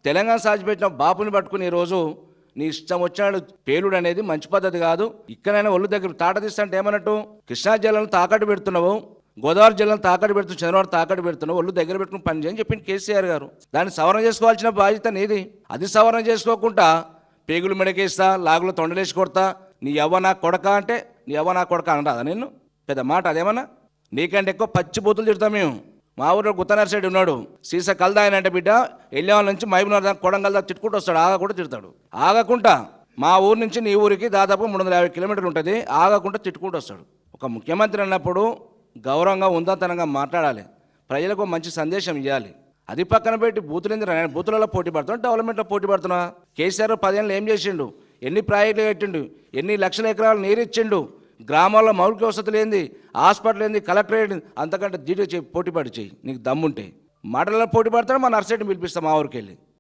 తెలంగాణ సాధిపెట్టిన బాపుని పట్టుకుని ఈరోజు నీ ఇష్టం వచ్చినాడు పేలుడు అనేది మంచి పద్ధతి కాదు. ఇక్కడైనా ఒళ్ళు దగ్గర తాట తీస్తంటే ఏమన్నట్టు, కృష్ణా జిల్లాను తాకట్టు పెడుతున్నావు, గోదావరి జిల్లాను తాకట్టు పెడుతున్నావు, చంద్రబాబు తాకట్టు పెడుతున్నావు, ఒళ్ళు దగ్గర పెట్టుకుని పని చేయని చెప్పింది కేసీఆర్ గారు. దాన్ని సవరణ చేసుకోవాల్సిన బాధ్యత నీది. అది సవరణ చేసుకోకుండా పేగులు మెడకేస్తా, లాగులు తొండలేసి కొడతా, నీ ఎవ్వ నా కొడక అంటే నీ ఎవ్వ నా కొడక అనరాదా నిన్ను? పెద్ద మాట అదేమన్నా? నీకంటే ఎక్కువ పచ్చి బూతులు తిడతాం మేము. మా ఊరిలో గుత్తనర్సైడ్ ఉన్నాడు, సీసా కలదాయనంటే బిడ్డ వెళ్ళేవాళ్ళ నుంచి మహబూబ్నగర్ దాకా కొడంగల్ దాకా తిట్టుకుంటూ వస్తాడు, ఆగకుండా తిడతాడు. ఆగకుండా మా ఊరు నుంచి నీ ఊరికి దాదాపు 350 కిలోమీటర్లు ఉంటుంది, ఆగకుండా తిట్టుకుంటూ వస్తాడు. ఒక ముఖ్యమంత్రి అన్నప్పుడు గౌరవంగా ఉందాతనంగా మాట్లాడాలి, ప్రజలకు మంచి సందేశం ఇవ్వాలి. అది పక్కన పెట్టి బూతులలో పోటీ పడుతున్నా, డెవలప్మెంట్లో పోటీ పడుతున్నా. కేసీఆర్ 10 ఏళ్ళు ఏం చేసిండు, ఎన్ని ప్రాజెక్టులు కట్టిండు, ఎన్ని లక్షల ఎకరాలు నీరు ఇచ్చిండు, గ్రామాల్లో మౌలిక వసతులు ఏంది, హాస్పిటల్ ఏంది, కలెక్టరేట్, అంతకంటే ధీటుగా పోటీ పడి చెయ్యి నీకు దమ్ముంటే. మాటలలో పోటీ పడతాడు, మా నర్సరీని పిలిపిస్తాం మా ఊరికి వెళ్ళి.